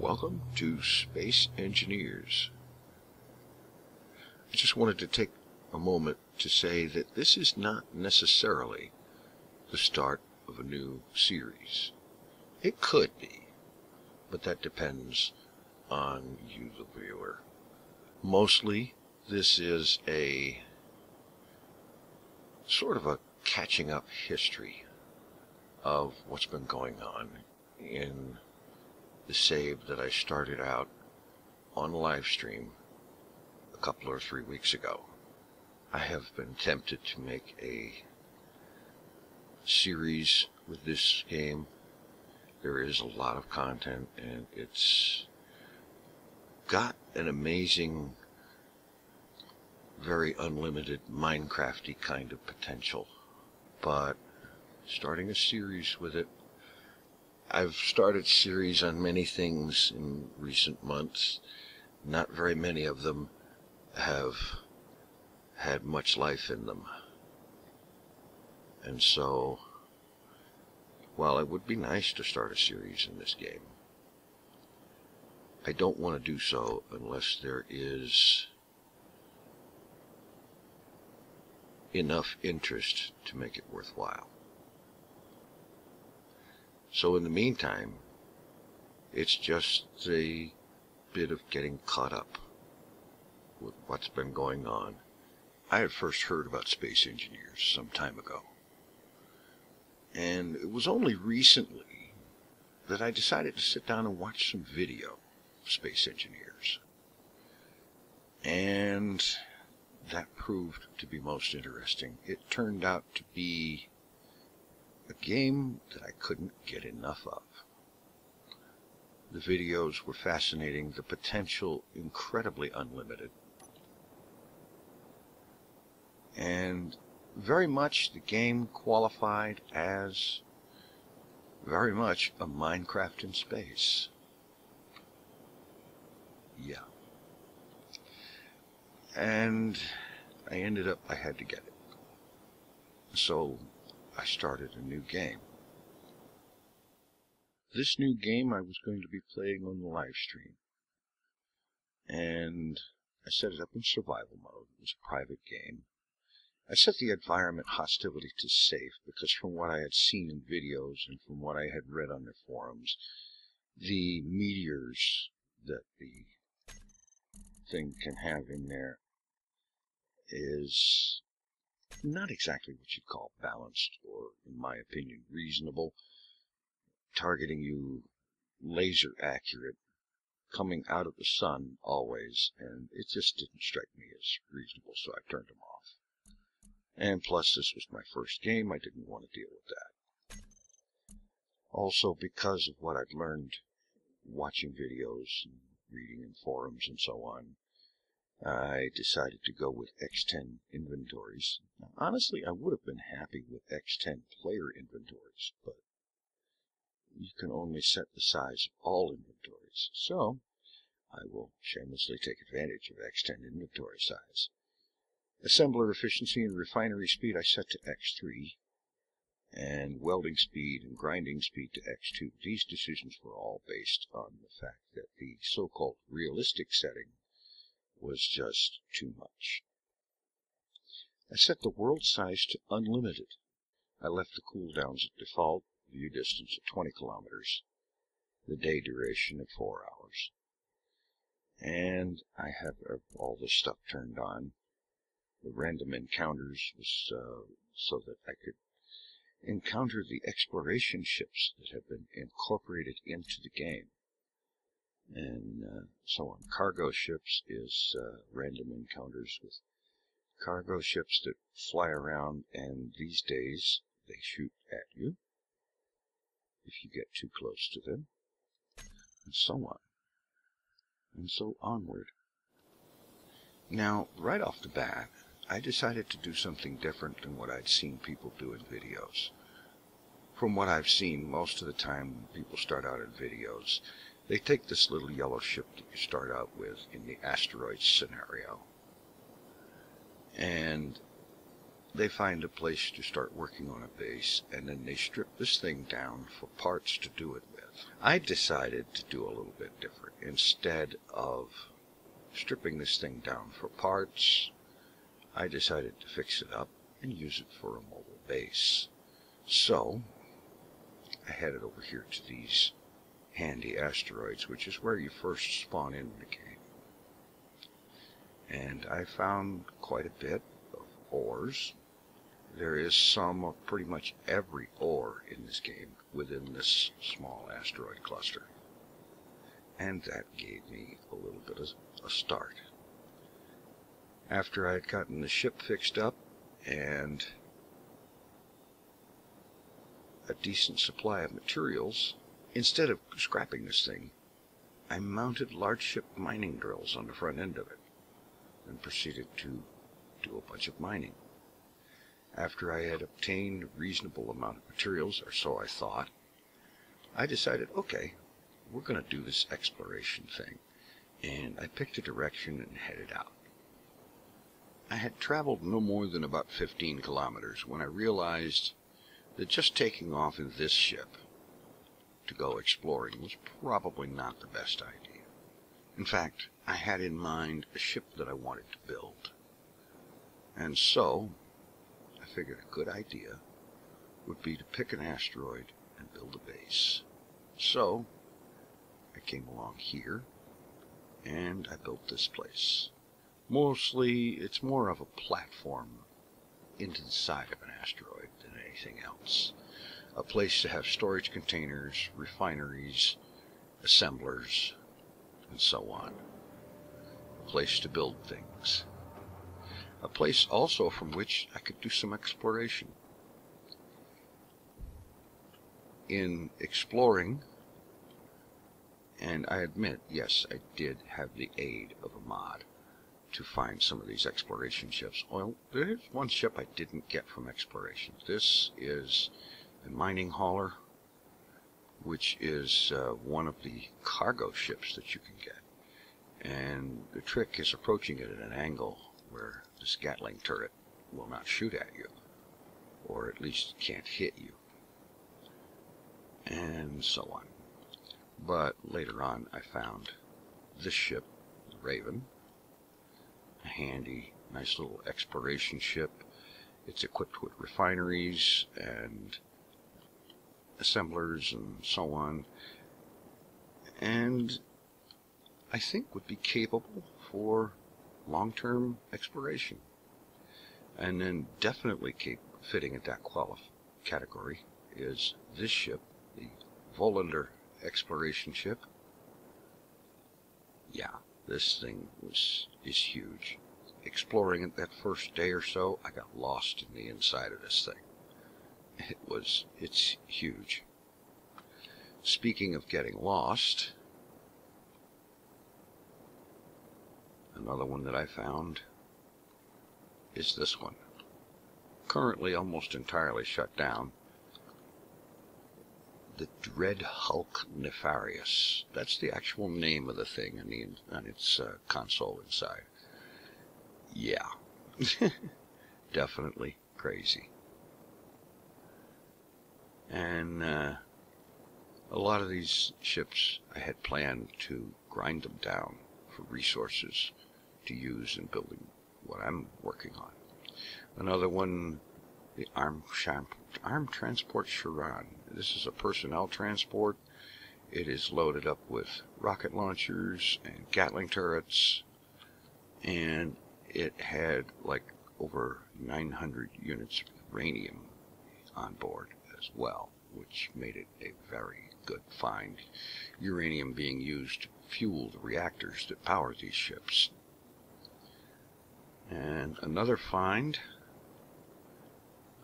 Welcome to Space Engineers. I just wanted to take a moment to say that this is not necessarily the start of a new series. It could be, but that depends on you, the viewer. Mostly, this is a sort of a catching up history of what's been going on in the save that I started out on live stream a couple or 3 weeks ago. I have been tempted to make a series with this game. There is a lot of content and it's got an amazing, very unlimited Minecrafty kind of potential. But starting a series with it, I've started series on many things in recent months. Not very many of them have had much life in them. And so, while it would be nice to start a series in this game, I don't want to do so unless there is enough interest to make it worthwhile. So in the meantime, it's just a bit of getting caught up with what's been going on. I had first heard about Space Engineers some time ago, and it was only recently that I decided to sit down and watch some video of Space Engineers, and that proved to be most interesting. It turned out to be a game that I couldn't get enough of. The videos were fascinating, the potential incredibly unlimited, and very much the game qualified as very much a Minecraft in space. Yeah. And I had to get it. So I started a new game. This new game I was going to be playing on the live stream. And I set it up in survival mode. It was a private game. I set the environment hostility to safe because from what I had seen in videos and from what I had read on the forums, the meteors that the thing can have in there is not exactly what you'd call balanced or, in my opinion, reasonable. Targeting you laser accurate, coming out of the sun always, and it just didn't strike me as reasonable, so I turned them off. And plus, this was my first game, I didn't want to deal with that. Also, because of what I'd learned watching videos and reading in forums and so on, I decided to go with X10 inventories. Now, honestly, I would have been happy with X10 player inventories, but you can only set the size of all inventories. So, I will shamelessly take advantage of X10 inventory size. Assembler efficiency and refinery speed I set to X3, and welding speed and grinding speed to X2. These decisions were all based on the fact that the so-called realistic setting was just too much. I set the world size to unlimited. I left the cooldowns at default, view distance at 20 kilometers, the day duration at 4 hours. And I have all this stuff turned on. The random encounters was so that I could encounter the exploration ships that have been incorporated into the game. And so on. Cargo ships is random encounters with cargo ships that fly around, and these days they shoot at you if you get too close to them, and so on, and so onward. Now, right off the bat, I decided to do something different than what I'd seen people do in videos. From what I've seen, most of the time when people start out in videos, they take this little yellow ship that you start out with in the asteroid scenario, and they find a place to start working on a base, and then they strip this thing down for parts to do it with. I decided to do a little bit different. Instead of stripping this thing down for parts, I decided to fix it up and use it for a mobile base. So I headed over here to these handy asteroids, which is where you first spawn in the game. And I found quite a bit of ores. There is some of pretty much every ore in this game within this small asteroid cluster. And that gave me a little bit of a start. After I had gotten the ship fixed up and a decent supply of materials, instead of scrapping this thing, I mounted large ship mining drills on the front end of it and proceeded to do a bunch of mining. After I had obtained a reasonable amount of materials, or so I thought, I decided, okay, we're going to do this exploration thing. And I picked a direction and headed out. I had traveled no more than about 15 kilometers when I realized that just taking off in this ship to go exploring was probably not the best idea. In fact, I had in mind a ship that I wanted to build. And so I figured a good idea would be to pick an asteroid and build a base. So I came along here and I built this place. Mostly it's more of a platform into the side of an asteroid than anything else. A place to have storage containers, refineries, assemblers, and so on. A place to build things. A place also from which I could do some exploration. In exploring, and I admit, yes, I did have the aid of a mod to find some of these exploration ships. Well, there's one ship I didn't get from exploration. This is a mining hauler, which is one of the cargo ships that you can get. And the trick is approaching it at an angle where this Gatling turret will not shoot at you, or at least can't hit you, and so on. But later on I found this ship, the Raven, a handy, nice little exploration ship. It's equipped with refineries and assemblers and so on, and I think would be capable for long-term exploration. And then definitely fitting at that category is this ship, the Volander exploration ship. Yeah, this thing is huge. Exploring it that first day or so, I got lost in the inside of this thing. It's huge. Speaking of getting lost, another one that I found is this one. Currently almost entirely shut down. The Dread Hulk Nefarious. That's the actual name of the thing on its console inside. Yeah. Definitely crazy. And a lot of these ships I had planned to grind them down for resources to use in building what I'm working on. Another one, the Arm Transport Chiron. This is a personnel transport. It is loaded up with rocket launchers and Gatling turrets, and it had like over 900 units of uranium on board as well, which made it a very good find. Uranium being used to fuel the reactors that power these ships. And another find,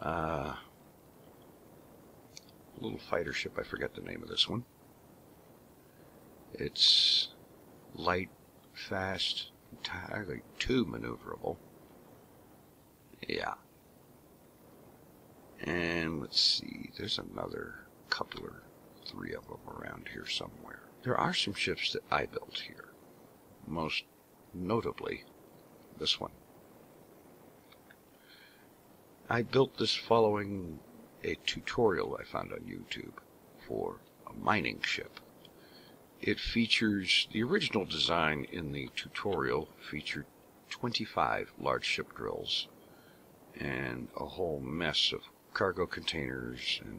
a little fighter ship, I forget the name of this one. It's light, fast, entirely too maneuverable. Yeah. And let's see, there's another couple or three of them around here somewhere. There are some ships that I built here, most notably this one. I built this following a tutorial I found on YouTube for a mining ship. It features, the original design in the tutorial featured 25 large ship drills and a whole mess of cargo containers and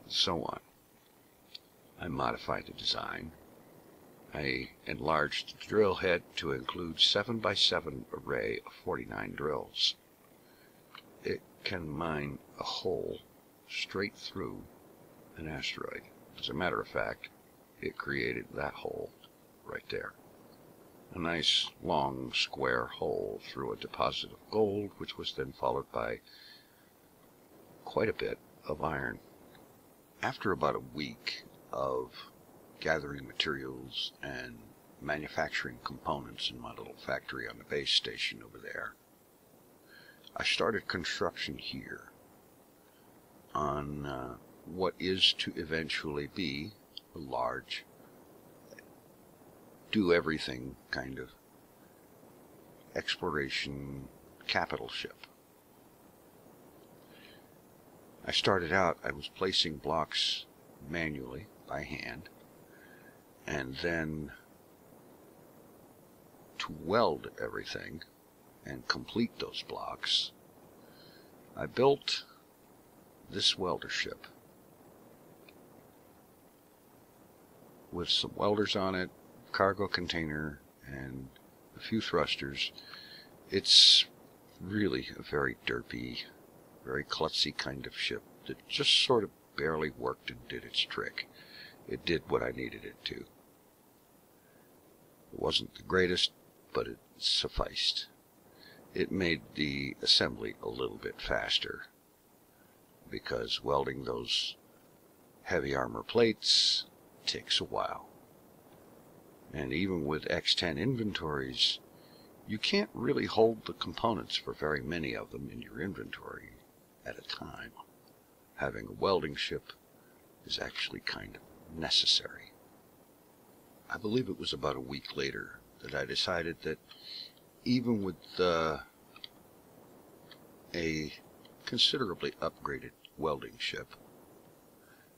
so on. I modified the design. I enlarged the drill head to include 7x7 array of 49 drills. It can mine a hole straight through an asteroid. As a matter of fact, it created that hole right there. A nice long square hole through a deposit of gold, which was then followed by quite a bit of iron. After about a week of gathering materials and manufacturing components in my little factory on the base station over there, I started construction here on what is to eventually be a large, do-everything kind of exploration capital ship. I started out, I was placing blocks manually by hand, and then to weld everything and complete those blocks, I built this welder ship with some welders on it, cargo container, and a few thrusters. It's really a very derpy, very klutzy kind of ship that just sort of barely worked and did its trick. It did what I needed it to. It wasn't the greatest, but it sufficed. It made the assembly a little bit faster, because welding those heavy armor plates takes a while. And even with X10 inventories, you can't really hold the components for very many of them in your inventory at a time. Having a welding ship is actually kind of necessary. I believe it was about a week later that I decided that even with a considerably upgraded welding ship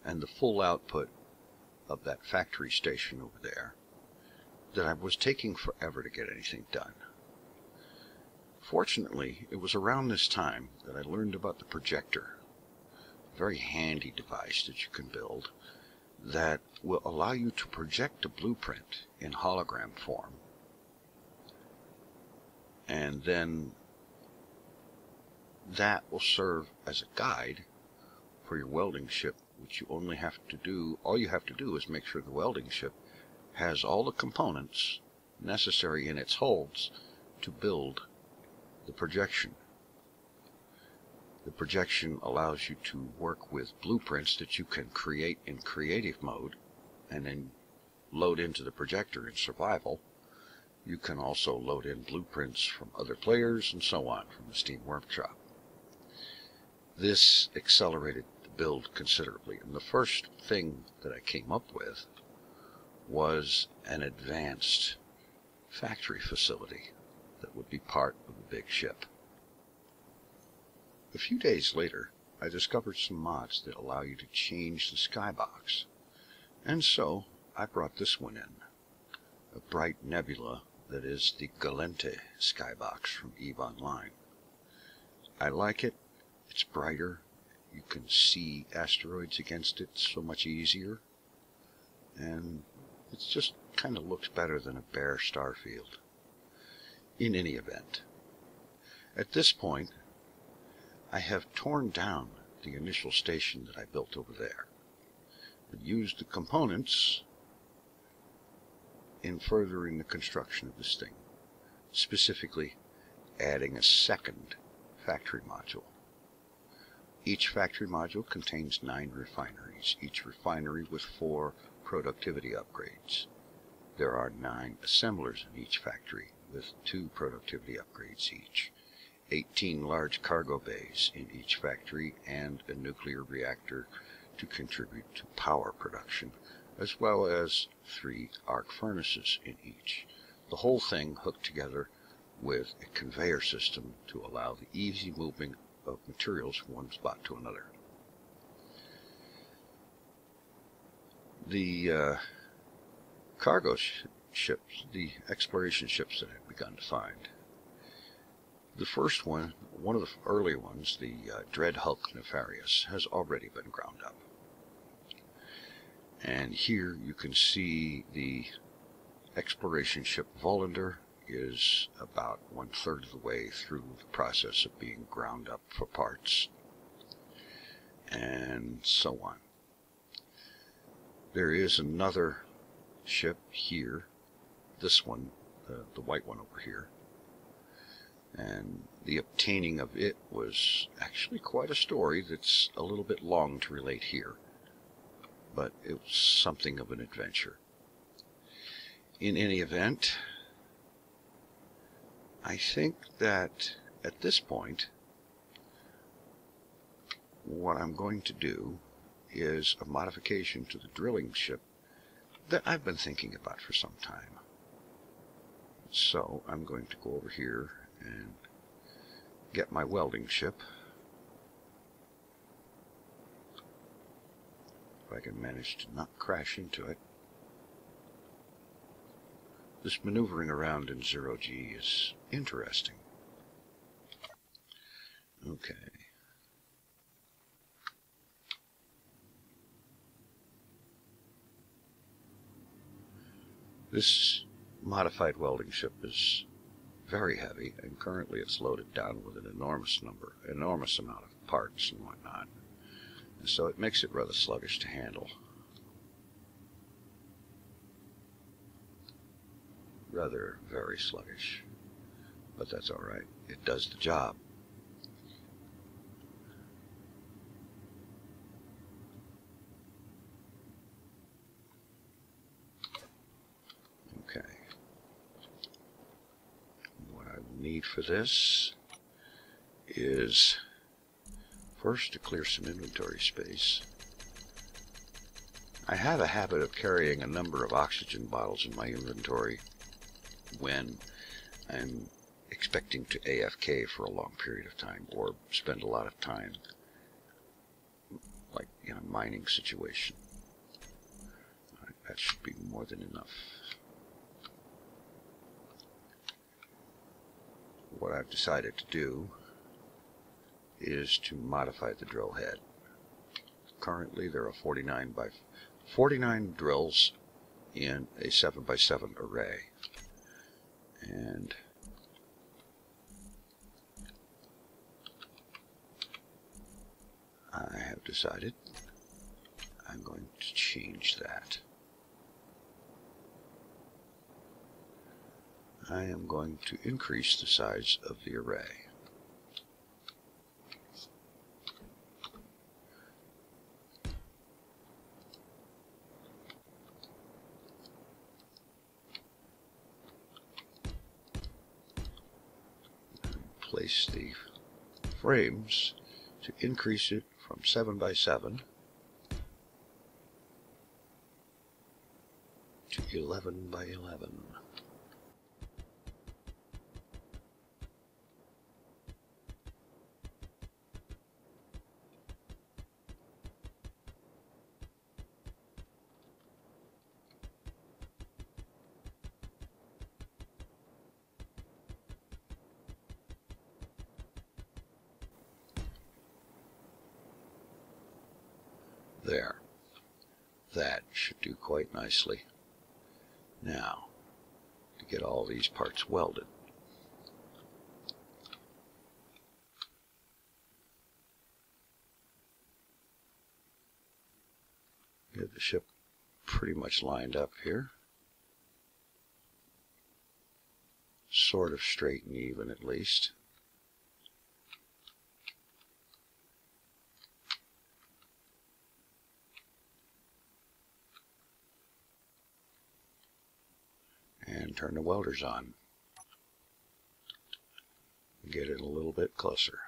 and the full output of that factory station over there, that I was taking forever to get anything done. Fortunately, it was around this time that I learned about the projector, a very handy device that you can build that will allow you to project a blueprint in hologram form, and then that will serve as a guide for your welding ship, which all you have to do is make sure the welding ship has all the components necessary in its holds to build the projection. The projection allows you to work with blueprints that you can create in creative mode and then load into the projector in survival. You can also load in blueprints from other players and so on from the Steam Workshop. This accelerated the build considerably, and the first thing that I came up with was an advanced factory facility that would be part of the big ship. A few days later, I discovered some mods that allow you to change the skybox, and so I brought this one in, a bright nebula that is the Galente skybox from EVE Online. I like it. It's brighter. You can see asteroids against it so much easier, and it just kind of looks better than a bare star field. In any event, at this point, I have torn down the initial station that I built over there, but used the components in furthering the construction of this thing, specifically adding a second factory module. Each factory module contains 9 refineries, each refinery with 4 productivity upgrades. There are 9 assemblers in each factory with 2 productivity upgrades each, 18 large cargo bays in each factory, and a nuclear reactor to contribute to power production, as well as 3 arc furnaces in each. The whole thing hooked together with a conveyor system to allow the easy moving of materials from one spot to another. The cargo ships, the exploration ships that I've begun to find. The first one of the early ones, the Dread Hulk Nefarious, has already been ground up. And here you can see the exploration ship Volander is about 1/3 of the way through the process of being ground up for parts, and so on. There is another ship here, this one, the white one over here, and the obtaining of it was actually quite a story that's a little bit long to relate here, but it was something of an adventure. In any event, I think that at this point, what I'm going to do is a modification to the drilling ship that I've been thinking about for some time. So I'm going to go over here and get my welding ship. If I can manage to not crash into it. This maneuvering around in 0G is interesting. Okay. This modified welding ship is very heavy, and currently it's loaded down with an enormous amount of parts and whatnot. And so it makes it rather sluggish to handle. Rather very sluggish, but that's all right. It does the job. Okay. What I will need for this is first to clear some inventory space. I have a habit of carrying a number of oxygen bottles in my inventory when I'm expecting to AFK for a long period of time or spend a lot of time like in a mining situation. That should be more than enough. What I've decided to do is to modify the drill head. Currently there are 49 drills in a 7x7 array. And I have decided I'm going to change that. I am going to increase the size of the array. Place the frames to increase it from 7x7 to 11x11. There. That should do quite nicely. Now, to get all these parts welded. Get the ship pretty much lined up here. Sort of straight and even at least. And turn the welders on. Get it a little bit closer.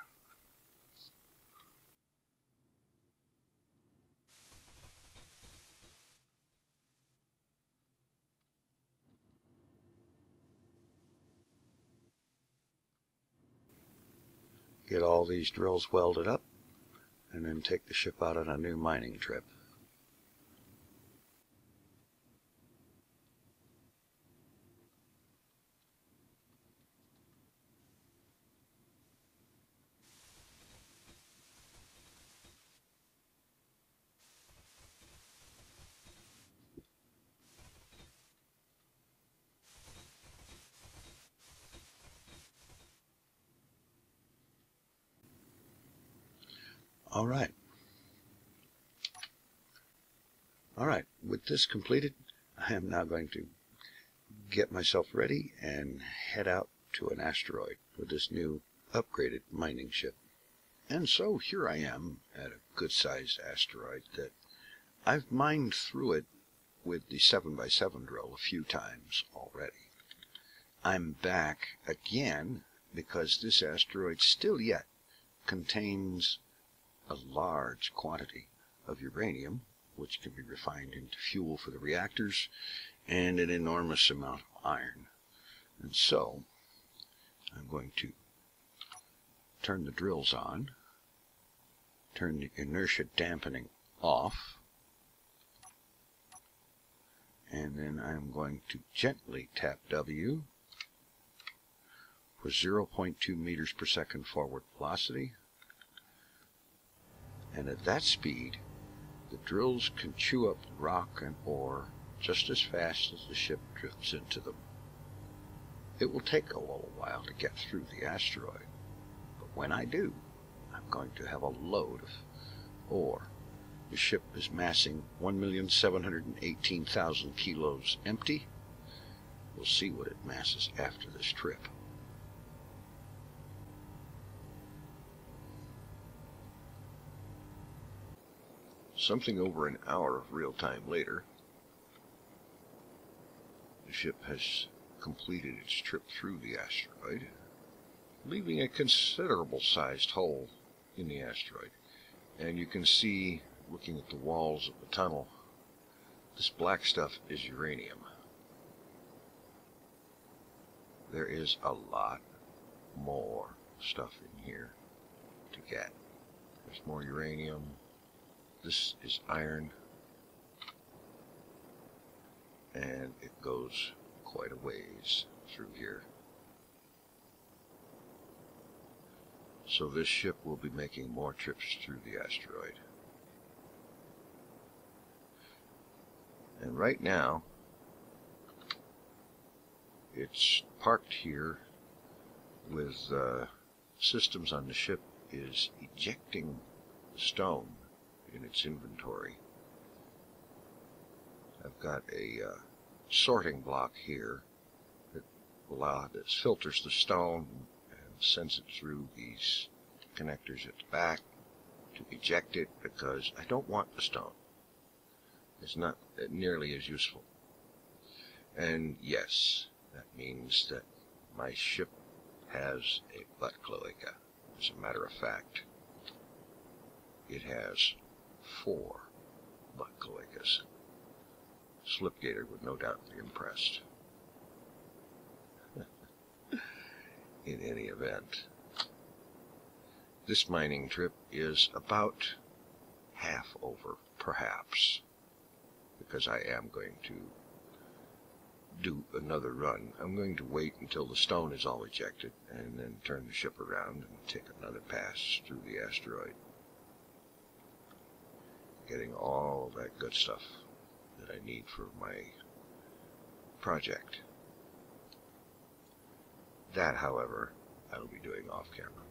get all these drills welded up, and then take the ship out on a new mining trip. All right. With this completed, I am now going to get myself ready and head out to an asteroid with this new upgraded mining ship. And so here I am at a good-sized asteroid that I've mined through it with the 7x7 drill a few times already. I'm back again because this asteroid still yet contains a large quantity of uranium, which can be refined into fuel for the reactors, and an enormous amount of iron. And so I'm going to turn the drills on, turn the inertia dampening off, and then I'm going to gently tap W for 0.2 meters per second forward velocity. And at that speed, the drills can chew up rock and ore just as fast as the ship drifts into them. It will take a little while to get through the asteroid, but when I do, I'm going to have a load of ore. The ship is massing 1,718,000 kilos empty. We'll see what it masses after this trip. Something over an hour of real time later, the ship has completed its trip through the asteroid, leaving a considerable sized hole in the asteroid. And you can see, looking at the walls of the tunnel, this black stuff is uranium. There is a lot more stuff in here to get. There's more uranium. This is iron, and it goes quite a ways through here. So this ship will be making more trips through the asteroid. And right now, it's parked here with systems on the ship is ejecting the stone in its inventory. I've got a sorting block here that filters the stone and sends it through these connectors at the back to eject it, because I don't want the stone. It's not nearly as useful. And yes, that means that my ship has a butt cloaca. As a matter of fact, it has 4 butt cloacas. Slipgator would no doubt be impressed. In any event, this mining trip is about half over, perhaps, because I am going to do another run. I'm going to wait until the stone is all ejected and then turn the ship around and take another pass through the asteroid, getting all that good stuff that I need for my project. That, however, I'll be doing off camera.